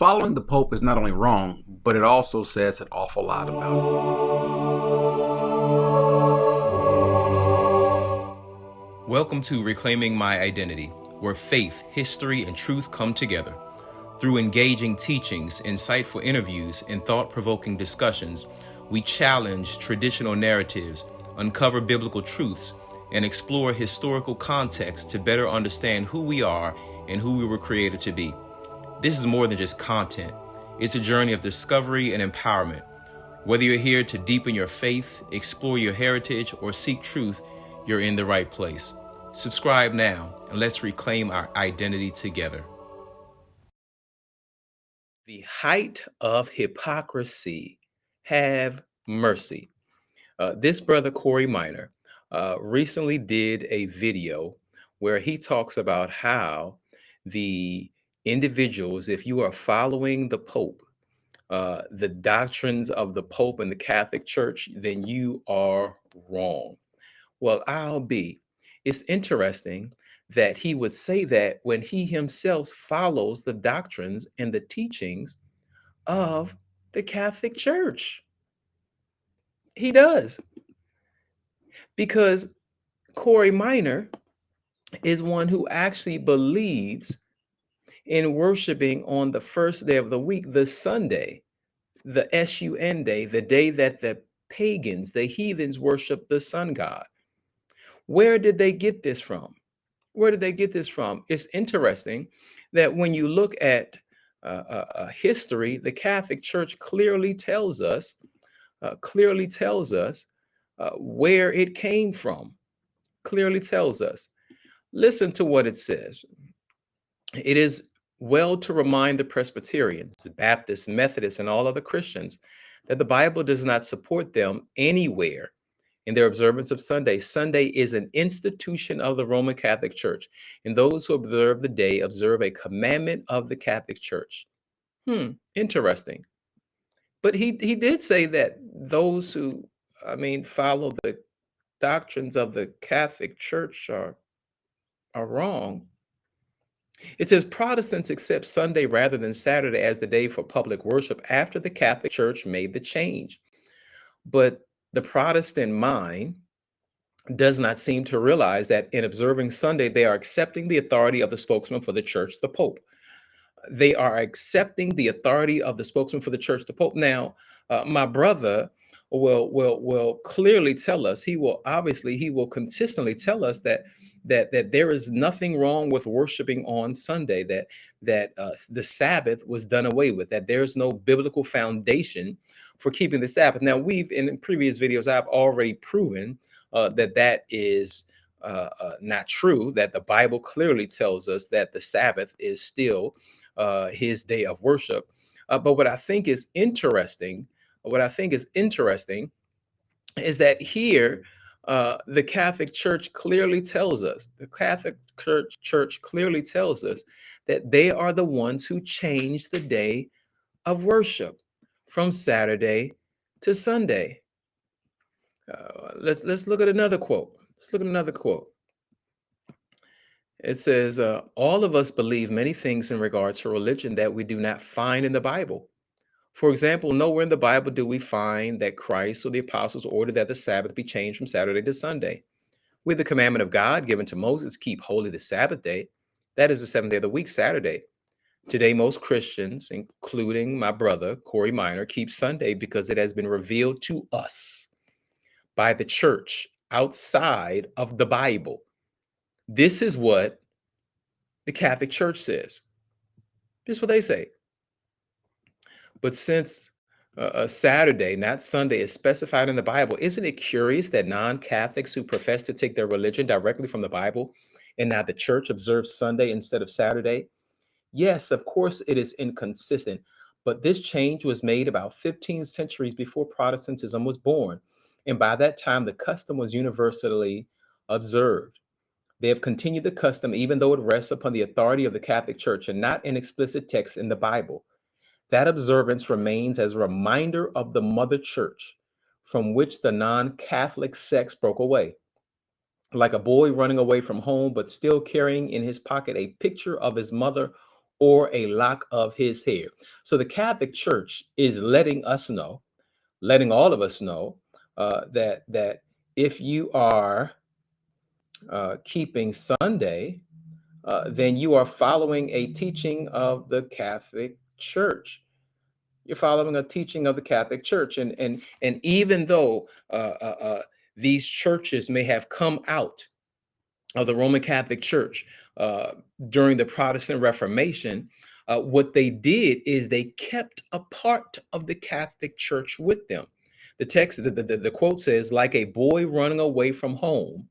Following the Pope is not only wrong, but it also says an awful lot about him. Welcome to Reclaiming My Identity, where faith, history, and truth come together. Through engaging teachings, insightful interviews, and thought-provoking discussions, we challenge traditional narratives, uncover biblical truths, and explore historical context to better understand who we are and who we were created to be. This is more than just content. It's a journey of discovery and empowerment. Whether you're here to deepen your faith, explore your heritage, or seek truth, you're in the right place. Subscribe now, and let's reclaim our identity together. The height of hypocrisy. Have mercy. This brother, 𝐂𝐸𝐚𝐻𝐿, recently did a video where he talks about how the individuals, if you are following the Pope, the doctrines of the Pope and the Catholic Church, then you are wrong. Well, it's interesting that he would say that when he himself follows the doctrines and the teachings of the Catholic Church. He does. Because 𝐂𝐸𝐚𝐻𝐿 is one who actually believes in worshiping on the first day of the week, the Sunday, the SUN day, the day that the pagans, the heathens, worship the sun god. Where did they get this from? It's interesting that when you look at history, the Catholic Church clearly tells us where it came from. Clearly tells us. Listen to what it says. It is well to remind the Presbyterians, the Baptists, Methodists, and all other Christians that the Bible does not support them anywhere in their observance of Sunday. Sunday is an institution of the Roman Catholic Church, and those who observe the day observe a commandment of the Catholic Church. Interesting. But he did say that those who, follow the doctrines of the Catholic Church are wrong. It says Protestants accept Sunday rather than Saturday as the day for public worship after the Catholic Church made the change. But the Protestant mind does not seem to realize that in observing Sunday, they are accepting the authority of the spokesman for the church, the Pope. They are accepting the authority of the spokesman for the church, the Pope. Now, my brother will clearly tell us, he will consistently tell us that there is nothing wrong with worshiping on Sunday, that the Sabbath was done away with, that there's no biblical foundation for keeping the Sabbath. Now, in previous videos, I've already proven that is not true, that the Bible clearly tells us that the Sabbath is still his day of worship. But what I think is interesting is that here the Catholic Church clearly tells us, that they are the ones who changed the day of worship from Saturday to Sunday. Let's look at another quote. It says, all of us believe many things in regard to religion that we do not find in the Bible. For example, nowhere in the Bible do we find that Christ or the apostles ordered that the Sabbath be changed from Saturday to Sunday. With the commandment of God given to Moses, keep holy the Sabbath day. That is the seventh day of the week, Saturday. Today, most Christians, including my brother, 𝐂𝐸𝐚𝐻𝐿, keep Sunday because it has been revealed to us by the church outside of the Bible. This is what the Catholic Church says. This is what they say. But since Saturday, not Sunday, is specified in the Bible, isn't it curious that non-Catholics who profess to take their religion directly from the Bible and now the church observes Sunday instead of Saturday? Yes, of course it is inconsistent, but this change was made about 15 centuries before Protestantism was born. And by that time, the custom was universally observed. They have continued the custom even though it rests upon the authority of the Catholic Church and not an explicit text in the Bible. That observance remains as a reminder of the mother church from which the non-Catholic sects broke away. Like a boy running away from home, but still carrying in his pocket a picture of his mother or a lock of his hair. So the Catholic Church is letting us know, letting all of us know that if you are keeping Sunday, then you are following a teaching of the Catholic Church. You're following a teaching of the Catholic Church, and even though these churches may have come out of the Roman Catholic Church uh, during the Protestant Reformation, what they did is they kept a part of the Catholic Church with them. The text, the quote says, like a boy running away from home,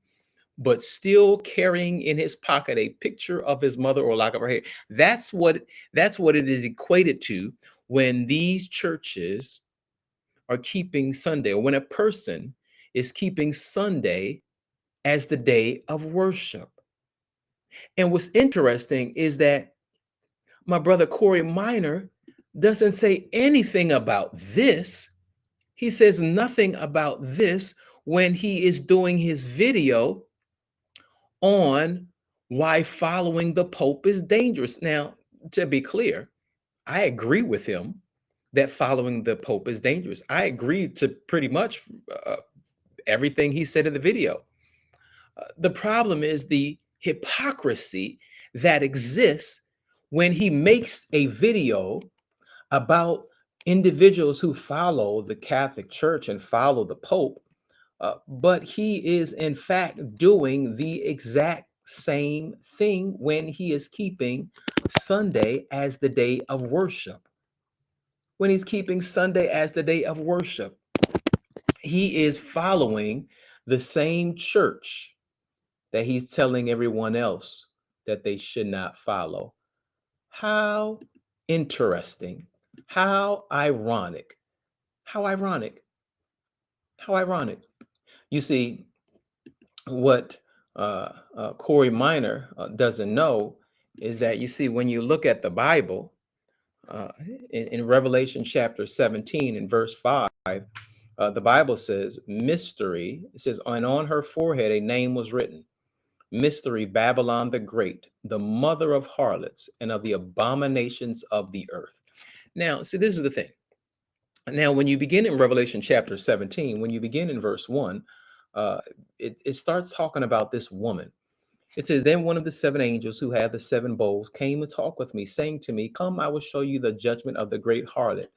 but still carrying in his pocket a picture of his mother or lock of her hair. That's what it is equated to when these churches are keeping Sunday, or when a person is keeping Sunday as the day of worship. And what's interesting is that my brother Corey Minor doesn't say anything about this. He says nothing about this when he is doing his video on why following the Pope is dangerous. Now, to be clear, I agree with him that following the Pope is dangerous. I agree to pretty much everything he said in the video. The problem is the hypocrisy that exists when he makes a video about individuals who follow the Catholic Church and follow the Pope, but he is in fact doing the exact same thing when he is keeping Sunday as the day of worship. When he's keeping Sunday as the day of worship, he is following the same church that he's telling everyone else that they should not follow. How interesting. How ironic. How ironic. How ironic. You see, what Corey Minor doesn't know is that, you see, when you look at the Bible, uh, in Revelation chapter 17 and verse 5, the Bible says, mystery, it says, and on her forehead a name was written, Mystery Babylon the Great, the mother of harlots and of the abominations of the earth. Now, see, this is the thing. Now, when you begin in Revelation chapter 17, when you begin in verse 1, uh, it starts talking about this woman. It says, then one of the seven angels who had the seven bowls came and talked with me, saying to me, come, I will show you the judgment of the great harlot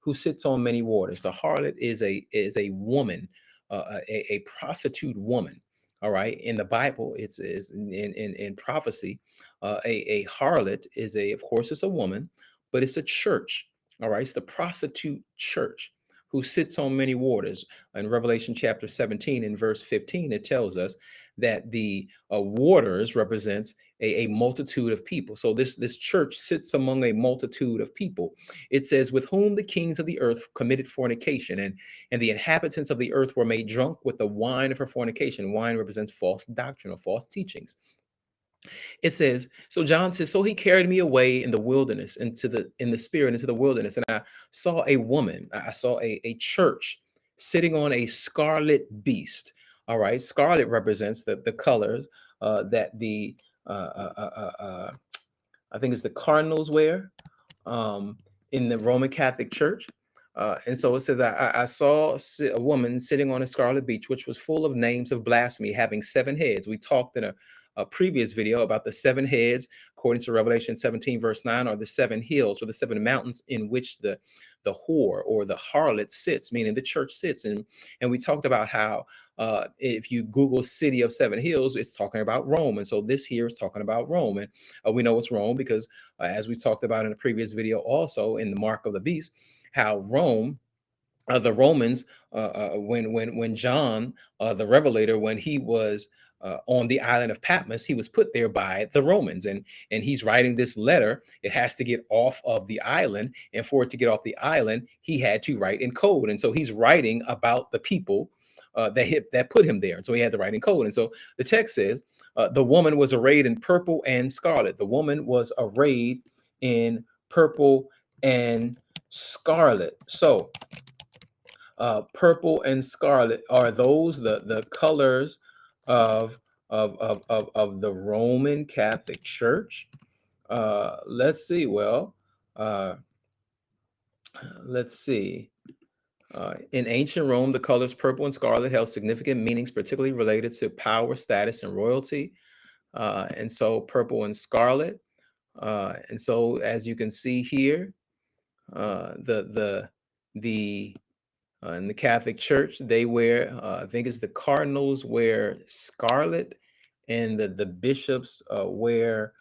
who sits on many waters. The harlot is a woman, a prostitute woman. All right. In the Bible, it's is in prophecy, a harlot is of course, it's a woman, but it's a church. All right. It's the prostitute church who sits on many waters. In Revelation chapter 17 and verse 15, it tells us that the waters represents a multitude of people. So this church sits among a multitude of people. It says, with whom the kings of the earth committed fornication, and the inhabitants of the earth were made drunk with the wine of her fornication. Wine represents false doctrine or false teachings. It says, so John says, so he carried me away in the wilderness, in the spirit, into the wilderness, and I saw a woman, I saw a church sitting on a scarlet beast. All right, scarlet represents the colors that the I think it's the cardinals wear in the Roman Catholic Church. And so it says, I saw a woman sitting on a scarlet beach, which was full of names of blasphemy, having seven heads. We talked in a previous video about the seven heads, according to Revelation 17, verse 9, are the seven hills or the seven mountains in which the whore or the harlot sits, meaning the church sits. And we talked about how if you Google city of seven hills, it's talking about Rome. And so this here is talking about Rome. And we know it's Rome because as we talked about in a previous video, also in the mark of the beast, how Rome, the Romans, when John, the Revelator, when he was on the island of Patmos, he was put there by the Romans, and he's writing this letter. It has to get off of the island, and for it to get off the island, he had to write in code, and so he's writing about the people that put him there, and so he had to write in code. And so the text says, the woman was arrayed in purple and scarlet. The woman was arrayed in purple and scarlet. So purple and scarlet, are those the colors of the Roman Catholic Church? Let's see. Well, uh, let's see. In ancient Rome, the colors purple and scarlet held significant meanings, particularly related to power, status, and royalty. And so, purple and scarlet. And so, as you can see here, the in the Catholic Church, they wear, I think it's the cardinals wear scarlet, and the bishops wear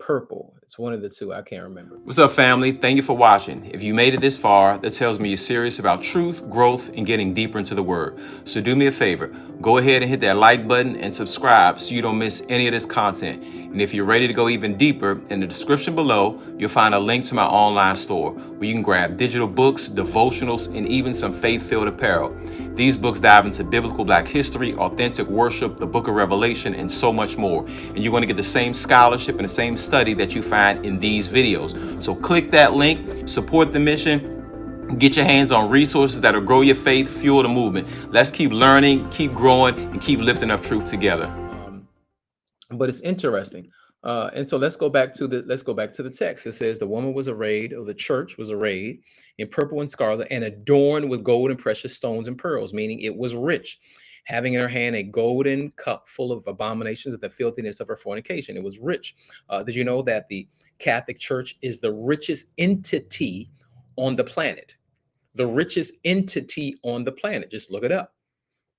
purple. It's one of the two. I can't remember. What's up, family? Thank you for watching. If you made it this far, that tells me you're serious about truth, growth, and getting deeper into the Word. So do me a favor. Go ahead and hit that like button and subscribe so you don't miss any of this content. And if you're ready to go even deeper, in the description below, you'll find a link to my online store where you can grab digital books, devotionals, and even some faith-filled apparel. These books dive into biblical Black history, authentic worship, the book of Revelation, and so much more. And you're going to get the same scholarship and the same study that you find in these videos. So click that link, support the mission, get your hands on resources that'll grow your faith, fuel the movement. Let's keep learning, keep growing, and keep lifting up truth together. But it's interesting. And so let's go back to the text. It says the woman was arrayed, or the church was arrayed in purple and scarlet and adorned with gold and precious stones and pearls, meaning it was rich, having in her hand a golden cup full of abominations and the filthiness of her fornication. It was rich. Did you know that the Catholic Church is the richest entity on the planet? The richest entity on the planet. Just look it up.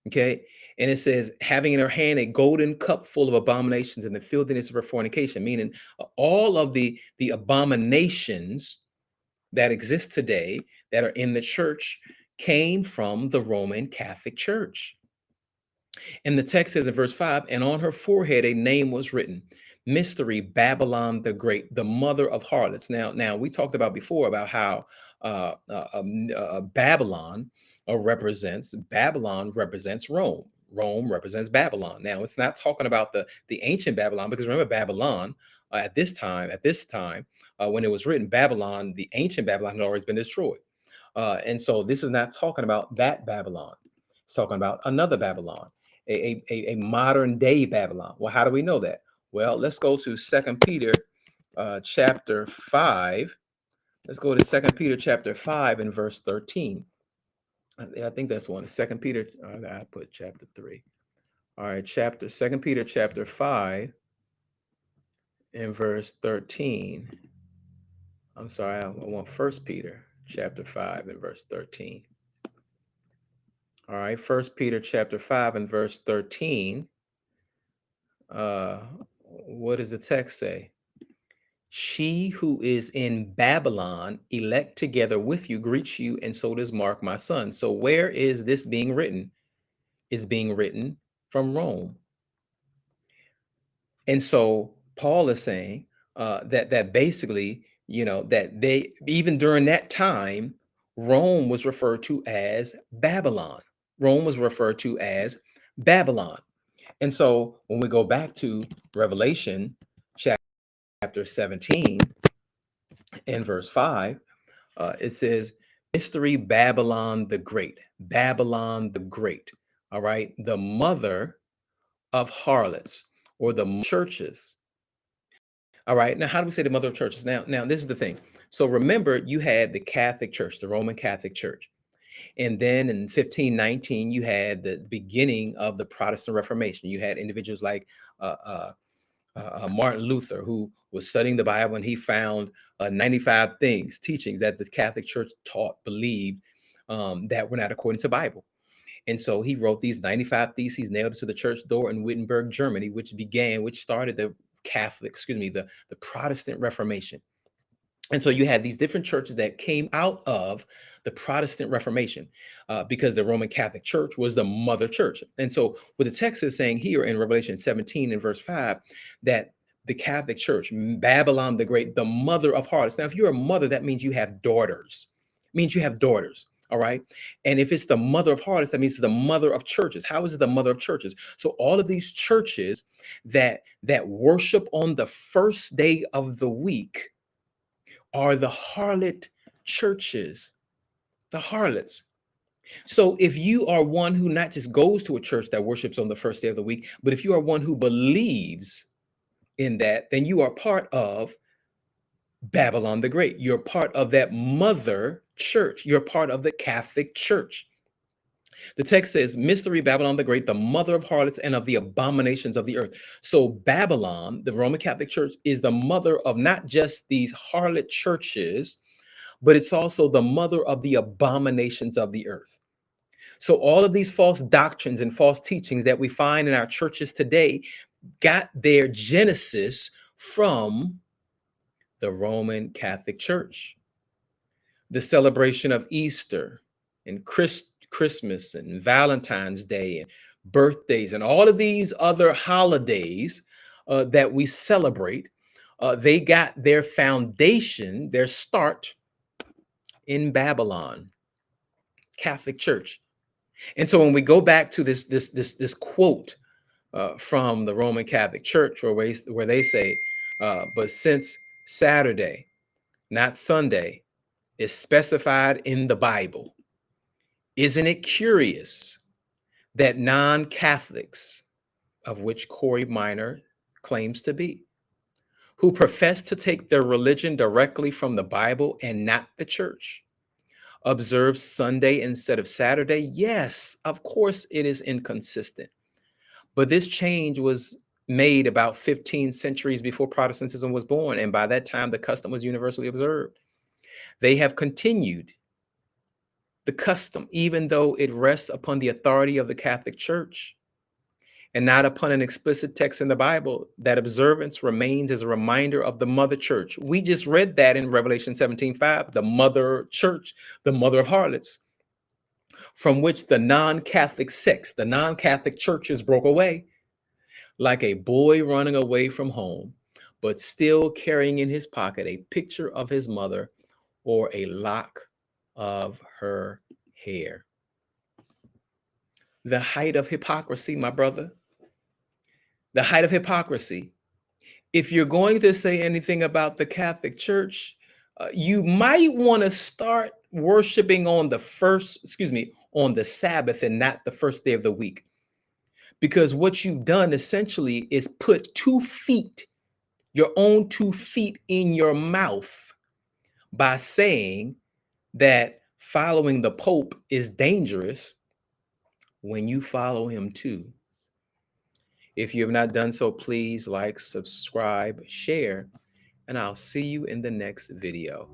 Okay. And it says, having in her hand a golden cup full of abominations and the filthiness of her fornication, meaning all of the abominations that exist today that are in the church came from the Roman Catholic Church. And the text says in verse 5, and on her forehead a name was written, Mystery, Babylon the Great, the mother of harlots. Now we talked about before about how Babylon represents Rome. Rome represents Babylon. Now it's not talking about the ancient Babylon, because remember Babylon at this time when it was written, Babylon, the ancient Babylon, had always been destroyed. And so this is not talking about that Babylon. It's talking about another Babylon, a modern day Babylon. Well, how do we know that? Well, let's go to 2 Peter chapter 5. Let's go to 2 Peter chapter 5 and verse 13. I think that's one. 2 Peter, I put chapter 3. All right, 2 Peter chapter 5 and verse 13. I'm sorry, I want 1 Peter chapter 5 and verse 13. All right, 1 Peter chapter 5 and verse 13. What does the text say? She who is in Babylon, elect together with you, greets you, and so does Mark, my son. So where is this being written? It's being written from Rome. And so Paul is saying that basically, that they, even during that time, Rome was referred to as Babylon. Rome was referred to as Babylon. And so when we go back to Revelation chapter 17 and verse 5, it says, Mystery, Babylon the Great. Babylon the Great. All right. The mother of harlots, or the churches. All right. Now, how do we say the mother of churches? Now, this is the thing. So remember, you had the Catholic Church, the Roman Catholic Church. And then in 1519, you had the beginning of the Protestant Reformation. You had individuals like Martin Luther, who was studying the Bible, and he found 95 teachings that the Catholic Church believed that were not according to the Bible. And so he wrote these 95 theses, nailed it to the church door in Wittenberg, Germany, which started the the Protestant Reformation. And so you had these different churches that came out of the Protestant Reformation because the Roman Catholic Church was the mother church. And so what the text is saying here in Revelation 17 and verse 5, that the Catholic Church, Babylon the Great, the mother of harlots. Now, if you're a mother, that means you have daughters. It means you have daughters. All right. And if it's the mother of harlots, that means it's the mother of churches. How is it the mother of churches? So all of these churches that worship on the first day of the week are the harlot churches, the harlots. So if you are one who not just goes to a church that worships on the first day of the week, but if you are one who believes in that, then you are part of Babylon the Great. You're part of that mother church. You're part of the Catholic Church. The text says, Mystery Babylon the Great, the mother of harlots and of the abominations of the earth. So Babylon, the Roman Catholic Church, is the mother of not just these harlot churches, but it's also the mother of the abominations of the earth. So all of these false doctrines and false teachings that we find in our churches today got their genesis from the Roman Catholic Church. The celebration of Easter and Christmas and Valentine's Day and birthdays and all of these other holidays that we celebrate, they got their foundation, their start in Babylon, Catholic Church. And so when we go back to this quote from the Roman Catholic Church, where they say, but since Saturday, not Sunday, is specified in the Bible, isn't it curious that non-Catholics, of which Corey Minor claims to be, who profess to take their religion directly from the Bible and not the church, observe Sunday instead of Saturday? Yes, of course it is inconsistent. But this change was made about 15 centuries before Protestantism was born. And by that time, the custom was universally observed. They have continued the custom, even though it rests upon the authority of the Catholic Church and not upon an explicit text in the Bible. That observance remains as a reminder of the mother church. We just read that in Revelation 17:5, the mother church, the mother of harlots, from which the non-Catholic sects, the non-Catholic churches broke away like a boy running away from home, but still carrying in his pocket a picture of his mother or a lock of her hair. The height of hypocrisy, my brother. The height of hypocrisy. If you're going to say anything about the Catholic Church, you might want to start worshiping on on the Sabbath and not the first day of the week. Because what you've done essentially is put 2 feet, your own 2 feet in your mouth by saying that following the Pope is dangerous when you follow him too. If you have not done so, please like, subscribe, share, and I'll see you in the next video.